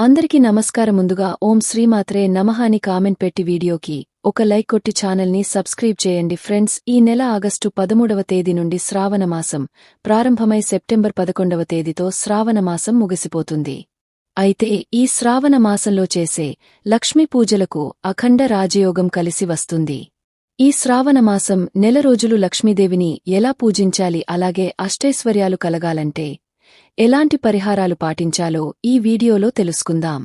అందరికీ నమస్కారం. ముందుగా ఓం శ్రీమాత్రే నమః అని కామెంట్ పెట్టి వీడియోకి ఒక లైక్ కొట్టి ఛానల్ని సబ్స్క్రైబ్ చేయండి ఫ్రెండ్స్. ఈ నెల ఆగస్టు 13వ తేదీ నుండి శ్రావణమాసం ప్రారంభమై సెప్టెంబర్ 11వ తేదీతో శ్రావణమాసం ముగిసిపోతుంది. అయితే ఈ శ్రావణ మాసంలో చేసే లక్ష్మీ పూజలకు అఖండ రాజయోగం కలిసి వస్తుంది. ఈ శ్రావణమాసం నెల రోజులు లక్ష్మీదేవిని ఎలా పూజించాలి, అలాగే అష్టైశ్వర్యాలు కలగాలంటే ఎలాంటి పరిహారాలు పాటించాలో ఈ వీడియోలో తెలుసుకుందాం.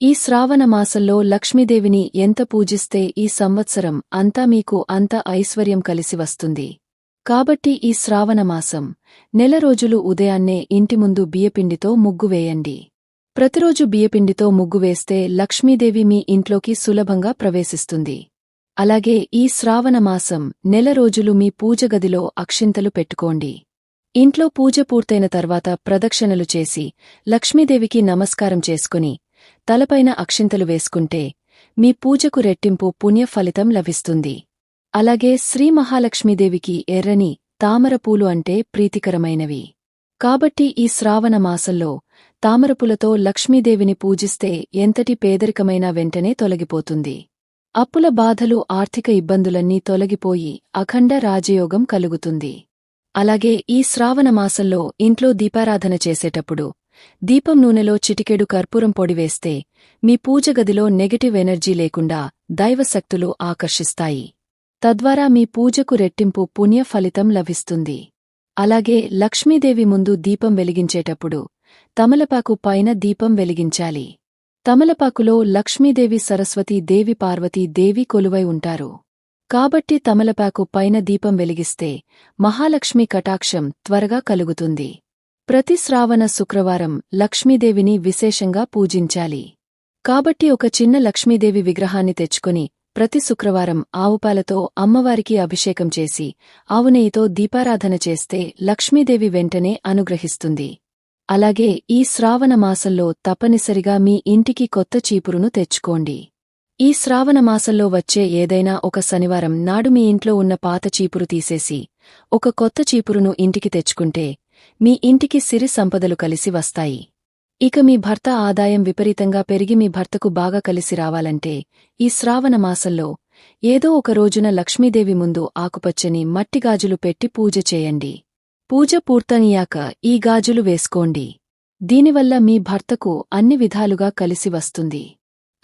ఈ శ్రావణ మాసంలో లక్ష్మీదేవిని ఎంత పూజిస్తే ఈ సంవత్సరం అంతా మీకు అంత ఐశ్వర్యం కలిసి వస్తుంది. కాబట్టి ఈ శ్రావణ మాసం నెల రోజులు ఉదయాన్నే ఇంటి ముందు బియ్యపిండితో ముగ్గు వేయండి. ప్రతిరోజు బియ్యపిండితో ముగ్గు వేస్తే లక్ష్మీదేవి మీ ఇంట్లోకి సులభంగా ప్రవేశిస్తుంది. అలాగే ఈ శ్రావణ మాసం నెల రోజులు మీ పూజగదిలో అక్షింతలు పెట్టుకోండి. ఇంట్లో పూజ పూర్తయిన తర్వాత ప్రదక్షిణలు చేసి లక్ష్మీదేవికి నమస్కారం చేసుకుని తలపైన అక్షింతలు వేసుకుంటే మీ పూజకు రెట్టింపు పుణ్య ఫలితం లభిస్తుంది. అలాగే శ్రీ మహాలక్ష్మీదేవికి ఎర్రని తామరపూలు అంటే ప్రీతికరమైనవి. కాబట్టి ఈ శ్రావణ మాసంలో తామరపూలతో లక్ష్మీదేవిని పూజిస్తే ఎంతటి పేదరికమైనా వెంటనే తొలగిపోతుంది. అప్పుల బాధలు, ఆర్థిక ఇబ్బందులన్నీ తొలగిపోయి అఖండ రాజయోగం కలుగుతుంది. అలాగే ఈ శ్రావణ మాసంలో ఇంట్లో దీపారాధన చేసేటప్పుడు దీపం నూనెలో చిటికెడు కర్పూరం పొడి వేస్తే మీ పూజగదిలో నెగటివ్ ఎనర్జీ లేకుండా దైవశక్తులు ఆకర్షిస్తాయి. తద్వారా మీ పూజకు రెట్టింపు పుణ్య ఫలితం లభిస్తుంది. అలాగే లక్ష్మీదేవి ముందు దీపం వెలిగించేటప్పుడు తమలపాకు పైన దీపం వెలిగించాలి. తమలపాకులో లక్ష్మీదేవి, సరస్వతీ దేవి, పార్వతీ దేవి కొలువై ఉంటారు. కాబట్టి తమలపాకు పైన దీపం వెలిగిస్తే మహాలక్ష్మి కటాక్షం త్వరగా కలుగుతుంది. ప్రతి శ్రావణ శుక్రవారం లక్ష్మీదేవిని విశేషంగా పూజించాలి. కాబట్టి ఒక చిన్న లక్ష్మీదేవి విగ్రహాన్ని తెచ్చుకుని ప్రతి శుక్రవారం ఆవుపాలతో అమ్మవారికి అభిషేకం చేసి ఆవునెయ్యితో దీపారాధన చేస్తే లక్ష్మీదేవి వెంటనే అనుగ్రహిస్తుంది. అలాగే ఈ శ్రావణ మాసంలో తప్పనిసరిగా మీ ఇంటికి కొత్త చీపురును తెచ్చుకోండి. ఈ శ్రావణ మాసంలో వచ్చే ఏదైనా ఒక శనివారం నాడు మీ ఇంట్లో ఉన్న పాత చీపురు తీసేసి ఒక కొత్త చీపురును ఇంటికి తెచ్చుకుంటే మీ ఇంటికి సిరి సంపదలు కలిసి వస్తాయి. ఇక మీ భర్త ఆదాయం విపరీతంగా పెరిగి మీ భర్తకు బాగా కలిసి రావాలంటే ఈ శ్రావణ మాసంలో ఏదో ఒక రోజున లక్ష్మీదేవి ముందు ఆకుపచ్చని మట్టి గాజులు పెట్టి పూజ చేయండి. పూజ పూర్తయ్యాక ఈ గాజులు వేసుకోండి. దీనివల్ల మీ భర్తకు అన్ని విధాలుగా కలిసి వస్తుంది.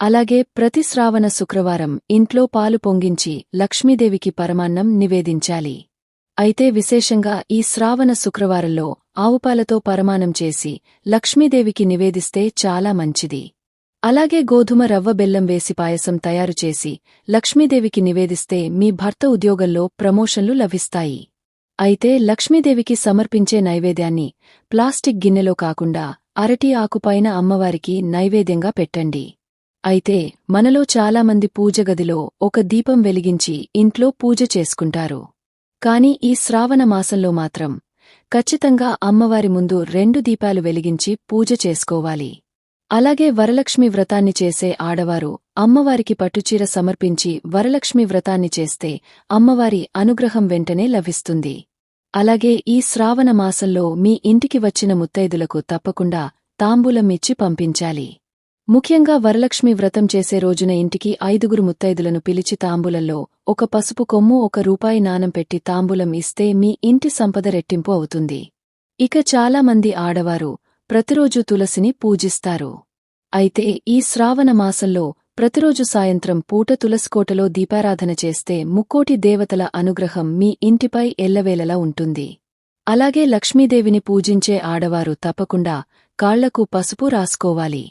అలాగే ప్రతి శ్రావణ శుక్రవారం ఇంట్లో పాలు పొంగించి లక్ష్మీదేవికి పరమాన్నం నివేదించాలి. అయితే విశేషంగా ఈ శ్రావణ శుక్రవారంలో ఆవుపాలతో పరమాన్నం చేసి లక్ష్మీదేవికి నివేదిస్తే చాలా మంచిది. అలాగే గోధుమ రవ్వ బెల్లం వేసి పాయసం తయారుచేసి లక్ష్మీదేవికి నివేదిస్తే మీ భర్త ఉద్యోగంలో ప్రమోషన్లు లభిస్తాయి. అయితే లక్ష్మీదేవికి సమర్పించే నైవేద్యాన్ని ప్లాస్టిక్ గిన్నెలో కాకుండా అరటి ఆకుపైన అమ్మవారికి నైవేద్యంగా పెట్టండి. అయితే మనలో చాలామంది పూజగదిలో ఒక దీపం వెలిగించి ఇంట్లో పూజ చేసుకుంటారు. కాని ఈ శ్రావణ మాసంలో మాత్రం ఖచ్చితంగా అమ్మవారి ముందు 2 దీపాలు వెలిగించి పూజ చేసుకోవాలి. అలాగే వరలక్ష్మి వ్రతాన్ని చేసే ఆడవారు అమ్మవారికి పట్టుచీర సమర్పించి వరలక్ష్మి వ్రతాన్ని చేస్తే అమ్మవారి అనుగ్రహం వెంటనే లభిస్తుంది. అలాగే ఈ శ్రావణ మాసంలో మీ ఇంటికి వచ్చిన ముత్తైదులకు తప్పకుండా తాంబూలం ఇచ్చి పంపించాలి. ముఖ్యంగా వరలక్ష్మి వ్రతం చేసే రోజున ఇంటికి 5 ముత్తైదులను పిలిచి తాంబూలంలో ఒక పసుపు కొమ్ము, 1 రూపాయి నాణెం పెట్టి తాంబూలం ఇస్తే మీ ఇంటి సంపద రెట్టింపు అవుతుంది. ఇక చాలామంది ఆడవారు ప్రతిరోజు తులసిని పూజిస్తారు. అయితే ఈ శ్రావణ మాసంలో ప్రతిరోజు సాయంత్రం పూట తులసికోటలో దీపారాధన చేస్తే ముక్కోటి దేవతల అనుగ్రహం మీ ఇంటిపై ఎల్లవేళలా ఉంటుంది. అలాగే లక్ష్మీదేవిని పూజించే ఆడవారు తప్పకుండా కాళ్లకు పసుపు రాసుకోవాలి.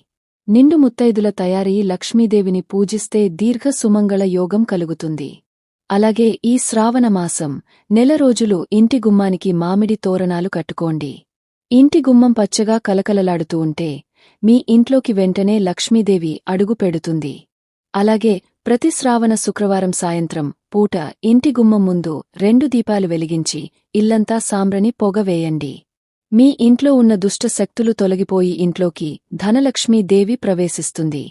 నిండు ముత్తైదుల తయారీ లక్ష్మీదేవిని పూజిస్తే దీర్ఘ సుమంగళ యోగం కలుగుతుంది. అలాగే ఈ శ్రావణ మాసం నెల రోజులు ఇంటి గుమ్మానికి మామిడి తోరణాలు కట్టుకోండి. ఇంటి గుమ్మం పచ్చగా కలకలలాడుతూ ఉంటే మీ ఇంట్లోకి వెంటనే లక్ష్మీదేవి అడుగు పెడుతుంది. అలాగే ప్రతి శ్రావణ శుక్రవారం సాయంత్రం పూట ఇంటి గుమ్మం ముందు 2 దీపాలు వెలిగించి ఇల్లంతా సాంబ్రని పొగ వేయండి. మీ ఇంట్లో ఉన్న దుష్ట శక్తులు తొలగిపోయి ఇంట్లోకి ధనలక్ష్మీ దేవి ప్రవేశిస్తుంది.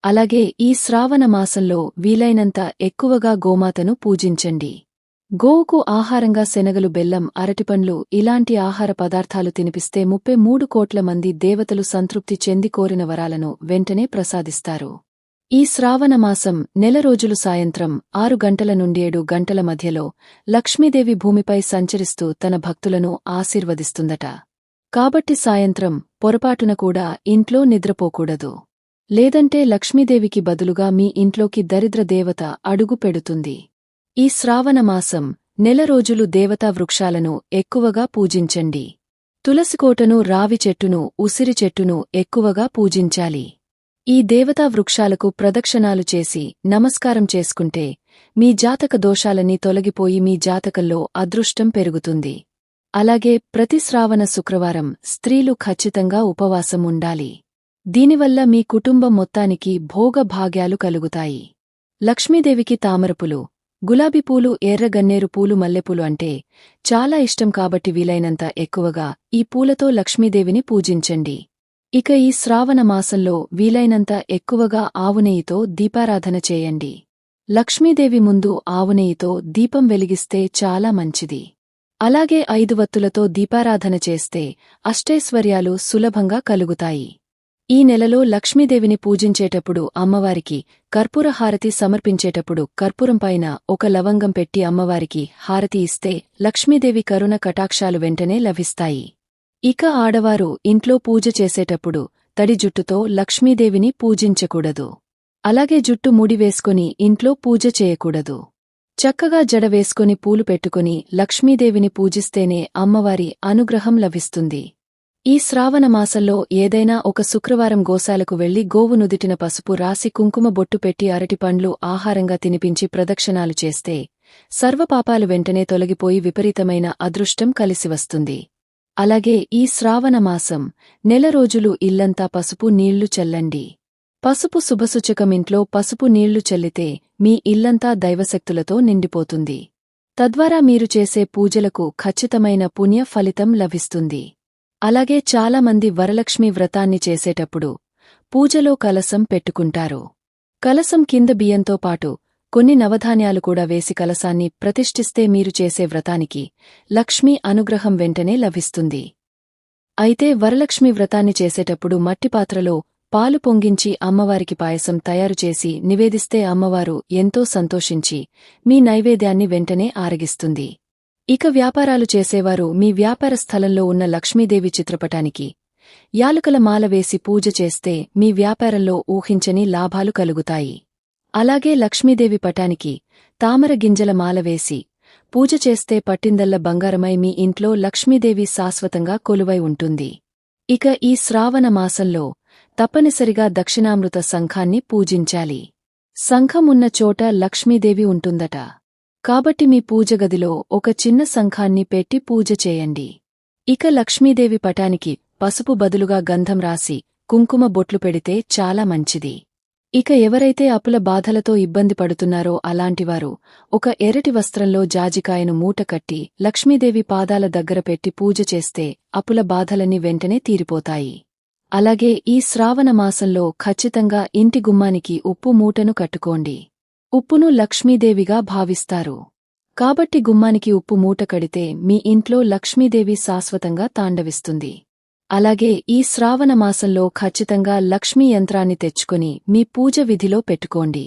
అలాగే ఈ శ్రావణ మాసంలో వీలైనంత ఎక్కువగా గోమాతను పూజించండి. గోవుకు ఆహారంగా శనగలు, బెల్లం, అరటిపండ్లు ఇలాంటి ఆహార పదార్థాలు తినిపిస్తే 33 కోట్ల మంది దేవతలు సంతృప్తి చెంది కోరిన వరాలను వెంటనే ప్రసాదిస్తారు. ఈ శ్రావణమాసం నెల రోజులు సాయంత్రం 6 గంటల నుండి 7 గంటల మధ్యలో లక్ష్మీదేవి భూమిపై సంచరిస్తూ తన భక్తులను ఆశీర్వదిస్తుందట. కాబట్టి సాయంత్రం పొరపాటున కూడా ఇంట్లో నిద్రపోకూడదు. లేదంటే లక్ష్మీదేవికి బదులుగా మీ ఇంట్లోకి దరిద్ర దేవత అడుగు పెడుతుంది. ఈ శ్రావణమాసం నెల రోజులు దేవతా వృక్షాలను ఎక్కువగా పూజించండి. తులసికోటను, రావి చెట్టును, ఉసిరి చెట్టును ఎక్కువగా పూజించాలి. ఈ దేవతా వృక్షాలకు ప్రదక్షిణాలు చేసి నమస్కారం చేసుకుంటే మీ జాతక దోషాలన్నీ తొలగిపోయి మీ జాతకంలో అదృష్టం పెరుగుతుంది. అలాగే ప్రతి శ్రావణ శుక్రవారం స్త్రీలు ఖచ్చితంగా ఉపవాసం ఉండాలి. దీనివల్ల మీ కుటుంబం మొత్తానికి భోగభాగ్యాలు కలుగుతాయి. లక్ష్మీదేవికి తామరపులు, గులాబీ పూలు, ఎర్ర గన్నేరు పూలు, మల్లెపూలు అంటే చాలా ఇష్టం కాబట్టి వీలైనంత ఎక్కువగా ఈ పూలతో లక్ష్మీదేవిని పూజించండి. ఇక ఈ శ్రావణ మాసంలో వీలైనంత ఎక్కువగా ఆవునెయ్యితో దీపారాధన చేయండి. లక్ష్మీదేవి ముందు ఆవునెయ్యితో దీపం వెలిగిస్తే చాలా మంచిది. అలాగే 5 వత్తులతో దీపారాధన చేస్తే అష్టైశ్వర్యాలు సులభంగా కలుగుతాయి. ఈ నెలలో లక్ష్మీదేవిని పూజించేటప్పుడు అమ్మవారికి కర్పూర హారతి సమర్పించేటప్పుడు కర్పూరం పైన ఒక లవంగం పెట్టి అమ్మవారికి హారతి ఇస్తే లక్ష్మీదేవి కరుణ కటాక్షాలు వెంటనే లభిస్తాయి. ఇక ఆడవారు ఇంట్లో పూజ చేసేటప్పుడు తడి జుట్టుతో లక్ష్మీదేవిని పూజించకూడదు. అలాగే జుట్టు ముడివేసుకుని ఇంట్లో పూజ చేయకూడదు. చక్కగా జడ వేసుకుని పూలు పెట్టుకుని లక్ష్మీదేవిని పూజిస్తేనే అమ్మవారి అనుగ్రహం లభిస్తుంది. ఈ శ్రావణమాసంలో ఏదైనా ఒక శుక్రవారం గోశాలకు వెళ్లి గోవు నుదిటిన పసుపు రాసి కుంకుమ బొట్టు పెట్టి అరటిపండ్లు ఆహారంగా తినిపించి ప్రదక్షిణాలు చేస్తే సర్వపాపాలు వెంటనే తొలగిపోయి విపరీతమైన అదృష్టం కలిసివస్తుంది. అలాగే ఈ శ్రావణమాసం నెల రోజులు ఇల్లంతా పసుపు నీళ్లు చల్లండి. పసుపు శుభసూచకం. ఇంట్లో పసుపు నీళ్లు చల్లితే మీ ఇల్లంతా దైవశక్తులతో నిండిపోతుంది. తద్వారా మీరు చేసే పూజలకు ఖచ్చితమైన పుణ్య ఫలితం లభిస్తుంది. అలాగే చాలామంది వరలక్ష్మి వ్రతాన్ని చేసేటప్పుడు పూజలో కలసం పెట్టుకుంటారు. కలసం కింద బియ్యంతో పాటు కొన్ని నవధాన్యాలు కూడా వేసి కలసాన్ని ప్రతిష్ఠిస్తే మీరు చేసే వ్రతానికి లక్ష్మీ అనుగ్రహం వెంటనే లభిస్తుంది. అయితే వరలక్ష్మి వ్రతాన్ని చేసేటప్పుడు మట్టిపాత్రలో పాలు పొంగించి అమ్మవారికి పాయసం తయారుచేసి నివేదిస్తే అమ్మవారు ఎంతో సంతోషించి మీ నైవేద్యాన్ని వెంటనే ఆరగిస్తుంది. ఇక వ్యాపారాలు చేసేవారు మీ వ్యాపార స్థలంలో ఉన్న లక్ష్మీదేవి చిత్రపటానికి యాలుకల మాల వేసి పూజ చేస్తే మీ వ్యాపారంలో ఊహించని లాభాలు కలుగుతాయి. అలాగే లక్ష్మీదేవి పటానికి తామర గింజల మాల వేసి పూజ చేస్తే పట్టిందల్ల బంగారమై మీ ఇంట్లో లక్ష్మీదేవి శాశ్వతంగా కొలువై ఉంటుంది. ఇక ఈ శ్రావణ మాసంలో తప్పనిసరిగా దక్షిణామృత శంఖాన్ని పూజించాలి. శంఖం ఉన్న చోట లక్ష్మీదేవి ఉంటుందట. కాబట్టి మీ పూజగదిలో ఒక చిన్న శంఖాన్ని పెట్టి పూజ చేయండి. ఇక లక్ష్మీదేవి పటానికి పసుపు బదులుగా గంధం రాసి కుంకుమ బొట్లు పెడితే చాలా మంచిది. ఇక ఎవరైతే అప్పుల బాధలతో ఇబ్బంది పడుతున్నారో అలాంటివారు ఒక ఎర్రటి వస్త్రంలో జాజికాయను మూట కట్టి లక్ష్మీదేవి పాదాల దగ్గర పెట్టి పూజ చేస్తే అప్పుల బాధలన్నీ వెంటనే తీరిపోతాయి. అలాగే ఈ శ్రావణ మాసంలో ఖచ్చితంగా ఇంటి గుమ్మానికి ఉప్పు మూటను కట్టుకోండి. ఉప్పును లక్ష్మీదేవిగా భావిస్తారు. కాబట్టి గుమ్మానికి ఉప్పు మూట కడితే మీ ఇంట్లో లక్ష్మీదేవి శాశ్వతంగా తాండవిస్తుంది. అలాగే ఈ శ్రావణ మాసంలో ఖచ్చితంగా లక్ష్మీ యంత్రాన్ని తెచ్చుకుని మీ పూజ విధిలో పెట్టుకోండి.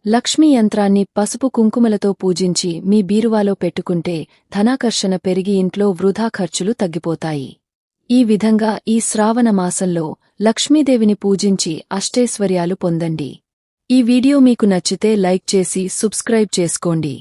లక్ష్మీ యంత్రాన్ని పసుపు కుంకుమలతో పూజించి మీ బీరువాలో పెట్టుకుంటే ధనాకర్షణ పెరిగి ఇంట్లో వృధా ఖర్చులు తగ్గిపోతాయి. ఈ విధంగా ఈ శ్రావణ మాసంలో లక్ష్మీదేవిని పూజించి అష్టైశ్వర్యాలు పొందండి. ఈ వీడియో మీకు నచ్చితే లైక్ చేసి సబ్స్క్రైబ్ చేసుకోండి.